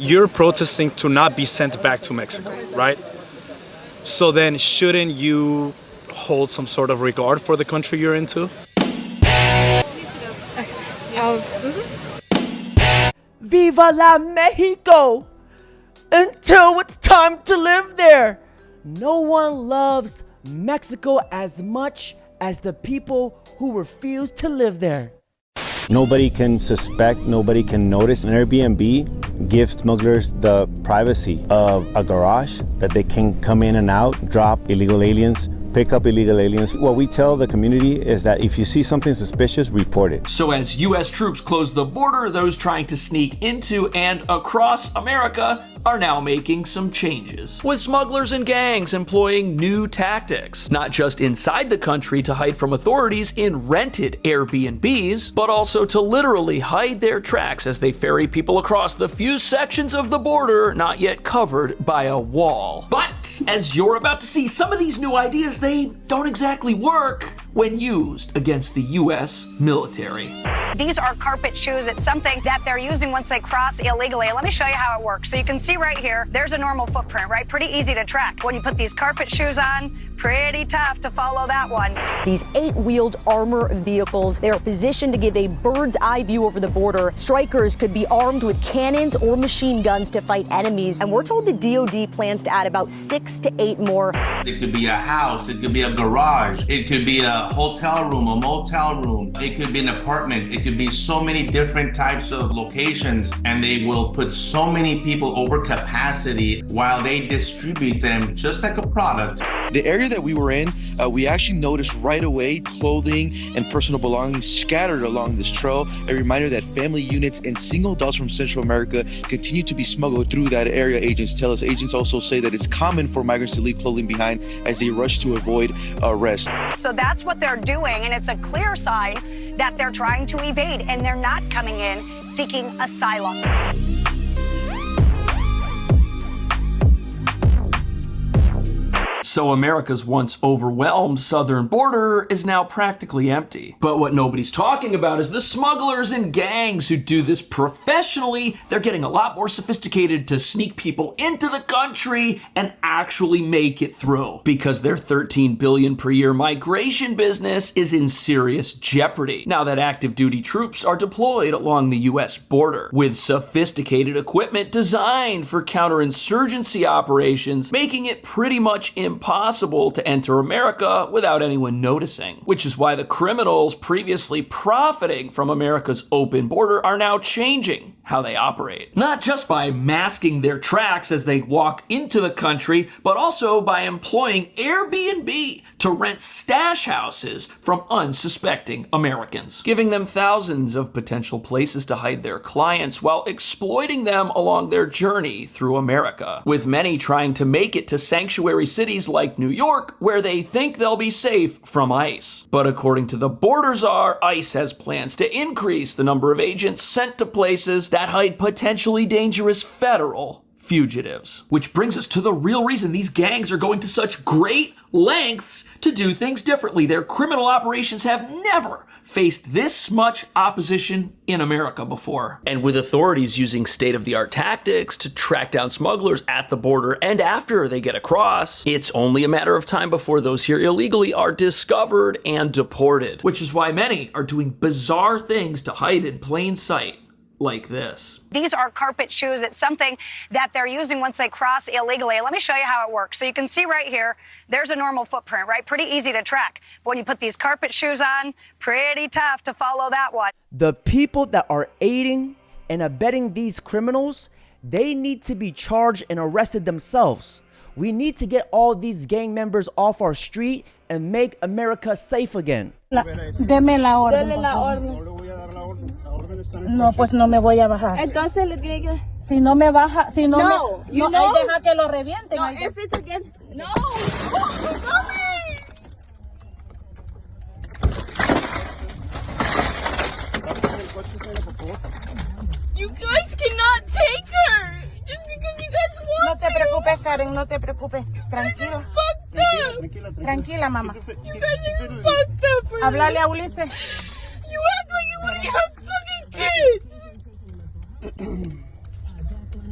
You're protesting to not be sent back to Mexico, right? So then shouldn't you hold some sort of regard for the country you're into? Viva la Mexico! Until it's time to live there. No one loves Mexico as much as the people who refuse to live there. Nobody can suspect, nobody can notice. An Airbnb gives smugglers the privacy of a garage that they can come in and out, drop illegal aliens, pick up illegal aliens. What we tell the community is that if you see something suspicious, report it. So as U.S. troops close the border, those trying to sneak into and across America are now making some changes, with smugglers and gangs employing new tactics, not just inside the country to hide from authorities in rented Airbnbs, but also to literally hide their tracks as they ferry people across the few sections of the border not yet covered by a wall. But as you're about to see, some of these new ideas, they don't exactly work when used against the U.S. military. These are carpet shoes. It's something that they're using once they cross illegally. Let me show you how it works. So you can see right here, there's a normal footprint, right? Pretty easy to track. When you put these carpet shoes on, pretty tough to follow that one. These 8-wheeled armor vehicles, they are positioned to give a bird's eye view over the border. Strikers could be armed with cannons or machine guns to fight enemies. And we're told the DOD plans to add about 6 to 8 more. It could be a house, it could be a garage, it could be a hotel room, a motel room, it could be an apartment, it could be so many different types of locations, and they will put so many people over capacity while they distribute them just like a product. The area that we were in, we actually noticed right away clothing and personal belongings scattered along this trail. A reminder that family units and single adults from Central America continue to be smuggled through that area, agents tell us. Agents also say that it's common for migrants to leave clothing behind as they rush to avoid arrest. So that's what they're doing, and it's a clear sign that they're trying to evade, and they're not coming in seeking asylum. So America's once overwhelmed southern border is now practically empty. But what nobody's talking about is the smugglers and gangs who do this professionally. They're getting a lot more sophisticated to sneak people into the country and actually make it through, because their $13 billion per year migration business is in serious jeopardy now that active duty troops are deployed along the US border with sophisticated equipment designed for counterinsurgency operations, making it pretty much impossible to enter America without anyone noticing, which is why the criminals previously profiting from America's open border are now changing how they operate. Not just by masking their tracks as they walk into the country, but also by employing Airbnb to rent stash houses from unsuspecting Americans, giving them thousands of potential places to hide their clients while exploiting them along their journey through America, with many trying to make it to sanctuary cities like New York, where they think they'll be safe from ICE. But according to the border czar, ICE has plans to increase the number of agents sent to places that hide potentially dangerous federal fugitives. Which brings us to the real reason these gangs are going to such great lengths to do things differently. Their criminal operations have never faced this much opposition in America before. And with authorities using state-of-the-art tactics to track down smugglers at the border and after they get across, it's only a matter of time before those here illegally are discovered and deported, which is why many are doing bizarre things to hide in plain sight, like this. These are carpet shoes. It's something that they're using once they cross illegally. Let me show you how it works. So you can see right here, there's a normal footprint, right? Pretty easy to track. But when you put these carpet shoes on, pretty tough to follow that one. The people that are aiding and abetting these criminals, they need to be charged and arrested themselves. We need to get all these gang members off our street and make America safe again. Deme la orden. Dele la orden. No, pues no me voy a bajar. Entonces le tiene que... Si no me baja, si no, no, me... No, no, deja que lo revienten. No, if it's against... No. You guys cannot take her. Just because you guys want No te preocupes, Karen, no te preocupes. Tranquilo. Tranquila, mamá. You guys are fucked up. Háblale a Ulises. You act like you want to have fucking kids.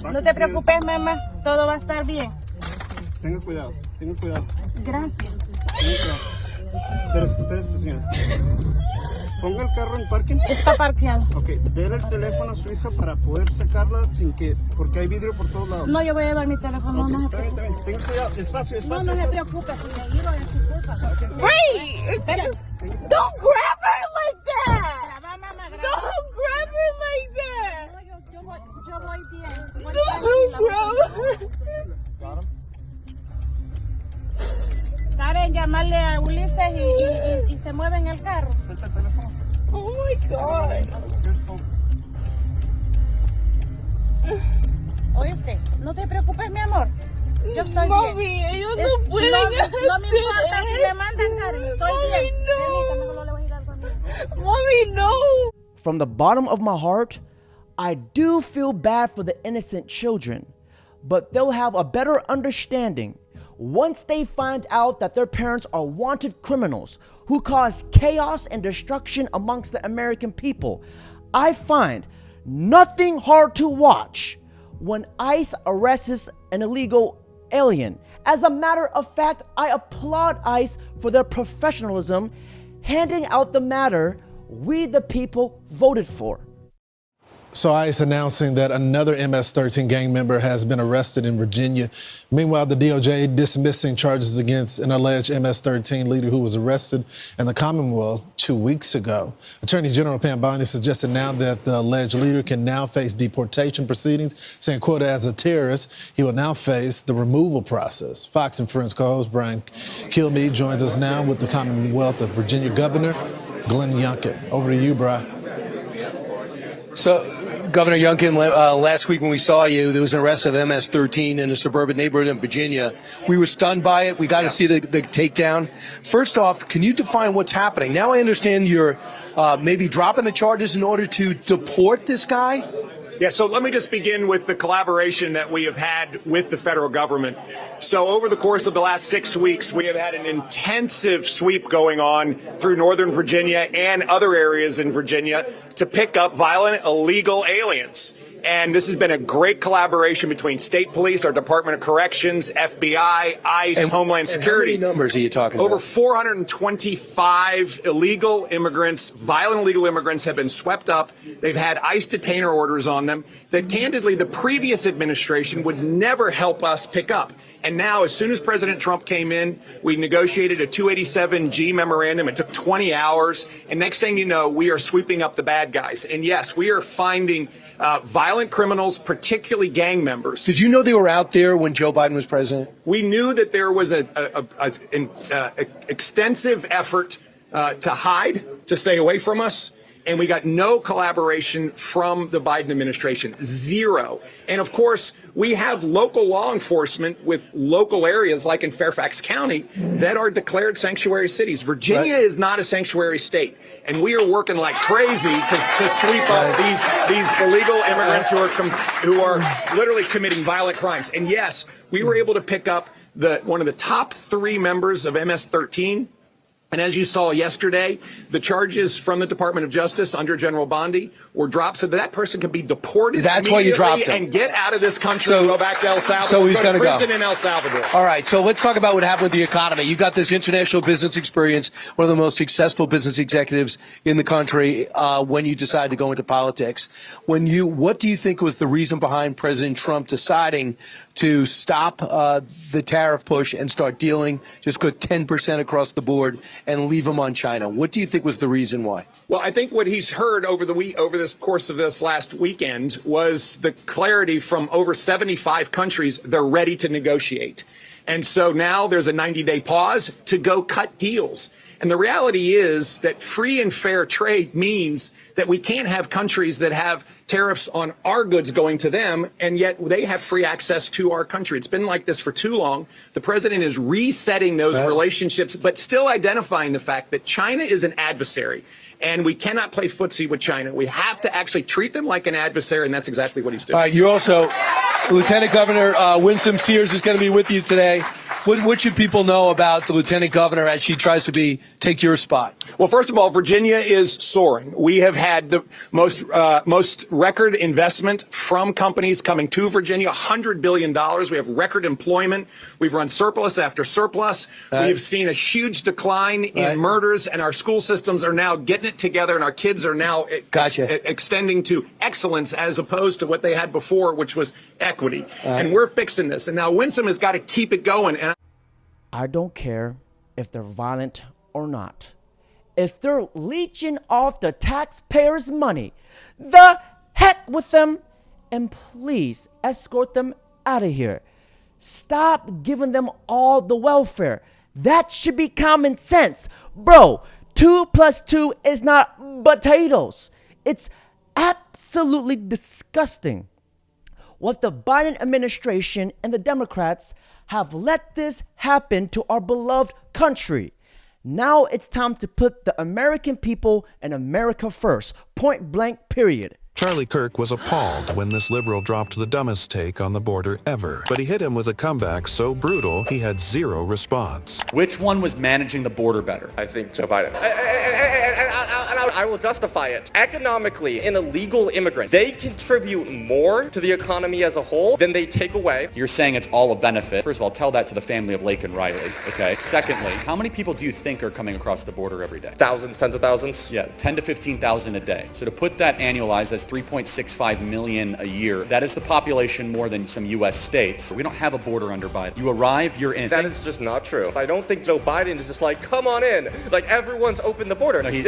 No te preocupes, mamá. Todo va a estar bien. Tenga cuidado, tenga cuidado. Gracias. Espérese, señora. Ponga el carro en parking. Está parqueado. Ok, déle el teléfono a su hija para poder sacarla sin que, porque hay vidrio por todos lados. No, yo voy a llevar mi teléfono. Okay, No se está bien, preocupe. está bien. Tenga cuidado, despacio. No se preocupe. Si le giro es su culpa. Wait! Espera. Don't grab her like that! Graba, mamá, graba. Don't grab her like that! Yo voy bien. Don't grab her! Karen, llamarle a Ulises y se mueve en el carro. Oh my God. ¿Oíste? No te preocupes, mi amor. Yo estoy Mami, bien. ellos no pueden no hacer me importa si me mandan, Karen. Estoy bien. no. Permítame, no le voy a ir algo a mí. Mommy, no! From the bottom of my heart, I do feel bad for the innocent children, but they'll have a better understanding once they find out that their parents are wanted criminals who cause chaos and destruction amongst the American people. I find nothing hard to watch when ICE arrests an illegal alien. As a matter of fact, I applaud ICE for their professionalism handing out the matter we the people voted for. So ICE announcing that another MS-13 gang member has been arrested in Virginia. Meanwhile, the DOJ dismissing charges against an alleged MS-13 leader who was arrested in the Commonwealth 2 weeks ago. Attorney General Pam Bondi suggested now that the alleged leader can now face deportation proceedings, saying, quote, as a terrorist, he will now face the removal process. Fox and Friends co-host Brian Kilmeade joins us now with the Commonwealth of Virginia Governor Glenn Youngkin. Over to you, Brian. So, Governor Youngkin, last week when we saw you, there was an arrest of MS-13 in a suburban neighborhood in Virginia. We were stunned by it. We got to see the takedown. First off, can you define what's happening? Now I understand you're maybe dropping the charges in order to deport this guy? Yeah, so let me just begin with the collaboration that we have had with the federal government. So over the course of the last 6 weeks, we have had an intensive sweep going on through Northern Virginia and other areas in Virginia to pick up violent illegal aliens. And this has been a great collaboration between state police, our Department of Corrections, FBI, ICE, and Homeland Security. How many numbers are you talking about? Over 425 illegal immigrants, violent illegal immigrants have been swept up. They've had ICE detainer orders on them that candidly the previous administration would never help us pick up. And now, as soon as President Trump came in, we negotiated a 287G memorandum. It took 20 hours. And next thing you know, we are sweeping up the bad guys. And yes, we are finding violent criminals, particularly gang members. Did you know they were out there when Joe Biden was president? We knew that there was an extensive effort to hide, to stay away from us. And we got no collaboration from the Biden administration, zero. And of course, we have local law enforcement with local areas like in Fairfax County that are declared sanctuary cities. Virginia is not a sanctuary state. And we are working like crazy to sweep up these illegal immigrants who are literally committing violent crimes. And yes, we were able to pick up one of the top 3 members of MS-13. And as you saw yesterday, the charges from the Department of Justice under General Bondi were dropped so that person could be deported. That's why you dropped him. And get out of this country and go back to El Salvador. So he's going to go. Prison in El Salvador. All right. So let's talk about what happened with the economy. You got this international business experience, one of the most successful business executives in the country when you decided to go into politics. What do you think was the reason behind President Trump deciding to stop the tariff push and start dealing, just go 10% across the board and leave them on China? What do you think was the reason why? Well, I think what he's heard over this course of this last weekend was the clarity from over 75 countries. They're ready to negotiate. And so now there's a 90-day pause to go cut deals. And the reality is that free and fair trade means that we can't have countries that have tariffs on our goods going to them, and yet they have free access to our country. It's been like this for too long. The president is resetting those relationships, but still identifying the fact that China is an adversary, and we cannot play footsie with China. We have to actually treat them like an adversary, and that's exactly what he's doing. All right, you're also, Lieutenant Governor Winsome Sears is going to be with you today. What should people know about the lieutenant governor as she tries to take your spot? Well, first of all, Virginia is soaring. We have had the most record investment from companies coming to Virginia, $100 billion. We have record employment. We've run surplus after surplus. We have seen a huge decline in murders, and our school systems are now getting it together, and our kids are now extending to excellence as opposed to what they had before, which was equity. And we're fixing this. And now Winsome has got to keep it going. And I don't care if they're violent or not. If they're leeching off the taxpayers' money, the heck with them, and please escort them out of here. Stop giving them all the welfare. That should be common sense. Bro, 2 + 2 is not potatoes. It's absolutely disgusting. What the Biden administration and the Democrats have let this happen to our beloved country. Now it's time to put the American people and America first. Point blank, period. Charlie Kirk was appalled when this liberal dropped the dumbest take on the border ever. But he hit him with a comeback so brutal, he had zero response. Which one was managing the border better? I think Joe Biden. I will justify it. Economically, an illegal immigrant, they contribute more to the economy as a whole than they take away. You're saying it's all a benefit. First of all, tell that to the family of Lake and Riley, okay? Secondly, how many people do you think are coming across the border every day? Thousands, tens of thousands? Yeah, 10 to 15,000 a day. So to put that annualized, that's 3.65 million a year. That is the population more than some U.S. states. We don't have a border under Biden. You arrive, you're in. That is just not true. I don't think Joe Biden is just like, come on in. Like, everyone's opened the border. No, he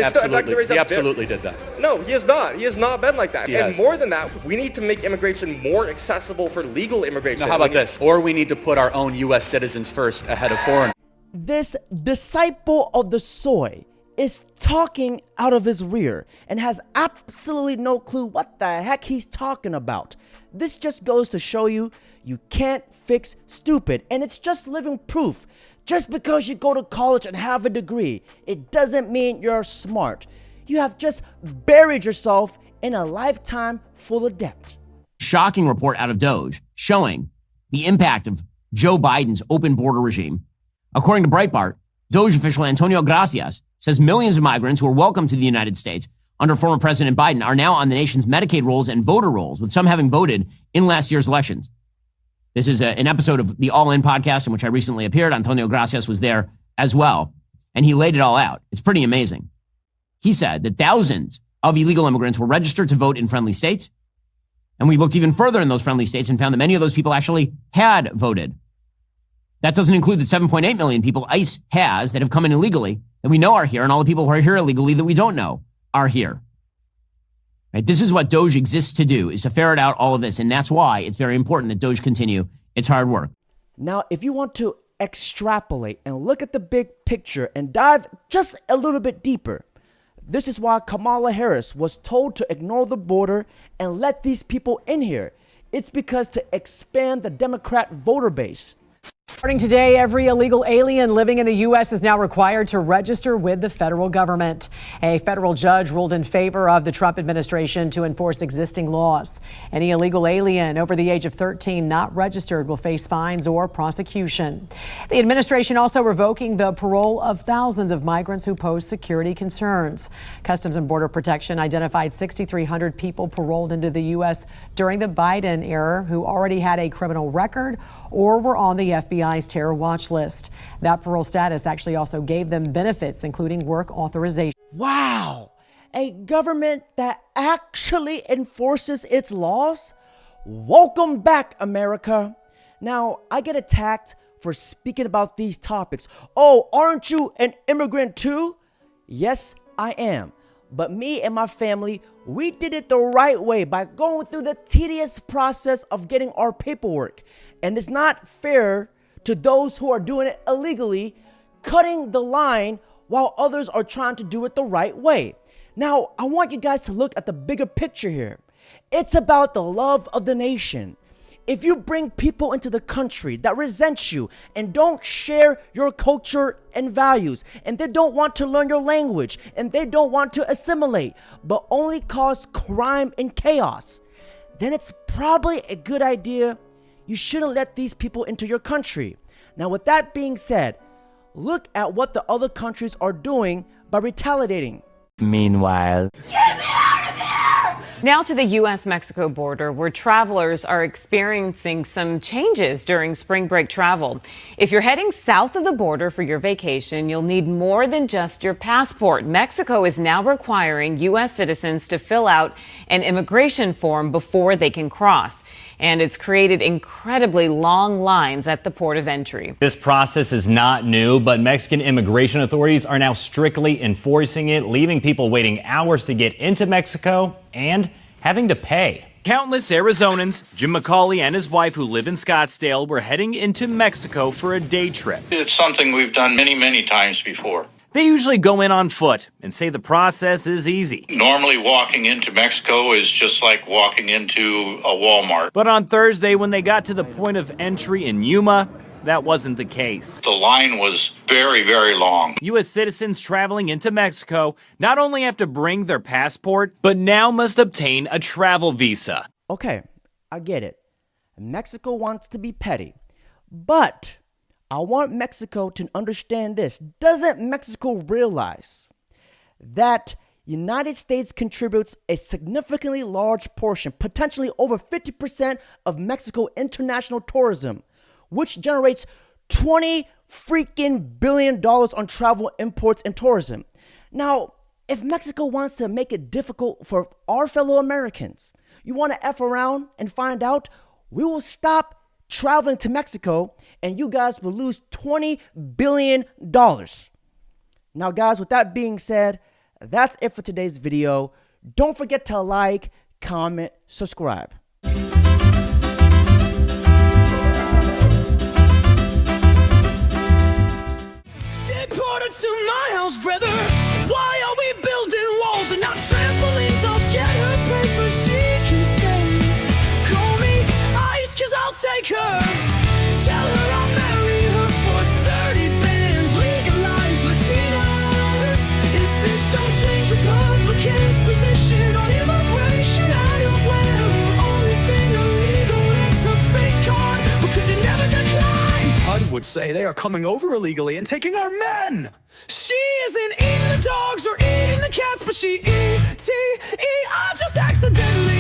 absolutely did that. No, he has not. He has not been like that. He and has. More than that, we need to make immigration more accessible for legal immigration. Now, how about this? Or we need to put our own U.S. citizens first ahead of foreign. This disciple of the soy is talking out of his rear and has absolutely no clue what the heck he's talking about. This just goes to show you can't fix stupid, and it's just living proof. Just because you go to college and have a degree, it doesn't mean you're smart. You have just buried yourself in a lifetime full of debt. Shocking report out of Doge showing the impact of Joe Biden's open border regime. According to Breitbart, Doge official Antonio Gracias says millions of migrants who were welcomed to the United States under former President Biden are now on the nation's Medicaid rolls and voter rolls, with some having voted in last year's elections. This is an episode of the All In podcast in which I recently appeared. Antonio Gracias was there as well, and he laid it all out. It's pretty amazing. He said that thousands of illegal immigrants were registered to vote in friendly states, and we looked even further in those friendly states and found that many of those people actually had voted. That doesn't include the 7.8 million people ICE has that have come in illegally that we know are here, and all the people who are here illegally that we don't know are here. Right? This is what Doge exists to do, is to ferret out all of this, and that's why it's very important that Doge continue its hard work. Now, if you want to extrapolate and look at the big picture and dive just a little bit deeper, this is why Kamala Harris was told to ignore the border and let these people in here. It's because to expand the Democrat voter base. Starting today, every illegal alien living in the U.S. is now required to register with the federal government. A federal judge ruled in favor of the Trump administration to enforce existing laws. Any illegal alien over the age of 13 not registered will face fines or prosecution. The administration also revoking the parole of thousands of migrants who pose security concerns. Customs and Border Protection identified 6,300 people paroled into the U.S. during the Biden era who already had a criminal record or were on the FBI's terror watch list. That parole status actually also gave them benefits, including work authorization. Wow, a government that actually enforces its laws? Welcome back, America. Now, I get attacked for speaking about these topics. Oh, aren't you an immigrant too? Yes, I am. But me and my family, we did it the right way by going through the tedious process of getting our paperwork. And it's not fair to those who are doing it illegally, cutting the line while others are trying to do it the right way. Now, I want you guys to look at the bigger picture here. It's about the love of the nation. If you bring people into the country that resent you and don't share your culture and values, and they don't want to learn your language, and they don't want to assimilate, but only cause crime and chaos, then it's probably a good idea. You shouldn't let these people into your country. Now, with that being said, look at what the other countries are doing by retaliating. Meanwhile, now to the U.S.-Mexico border, where travelers are experiencing some changes during spring break travel. If you're heading south of the border for your vacation, you'll need more than just your passport. Mexico is now requiring U.S. citizens to fill out an immigration form before they can cross. And it's created incredibly long lines at the port of entry. This process is not new, but Mexican immigration authorities are now strictly enforcing it, leaving people waiting hours to get into Mexico and having to pay. Countless Arizonans, Jim McCauley and his wife who live in Scottsdale, were heading into Mexico for a day trip. It's something we've done many, many times before. They usually go in on foot and say the process is easy. Normally walking into Mexico is just like walking into a Walmart. But on Thursday, when they got to the point of entry in Yuma, that wasn't the case. The line was very, very long. U.S. citizens traveling into Mexico not only have to bring their passport, but now must obtain a travel visa. Okay, I get it. Mexico wants to be petty, but I want Mexico to understand this. Doesn't Mexico realize that United States contributes a significantly large portion, potentially over 50% of Mexico international tourism, which generates $20 freaking billion on travel, imports, and tourism? Now, if Mexico wants to make it difficult for our fellow Americans, you want to F around and find out, we will stop traveling to Mexico and you guys will lose $20 billion. Now, guys, with that being said, that's it for today's video. Don't forget to like, comment, subscribe. Deported to my house, brother. Why are we building walls and not trampolines? I'll get her paper, she can stay. Call me ice, cause I'll take her. Tell her I'll marry her for 30 bands. Legalize Latinos. If this don't change Republicans' position on immigration, I don't wear only thing illegal is a face card. But could you never decline? HUD would say they are coming over illegally and taking our men. She isn't eating the dogs or eating the cats, but she E-T-E, I just accidentally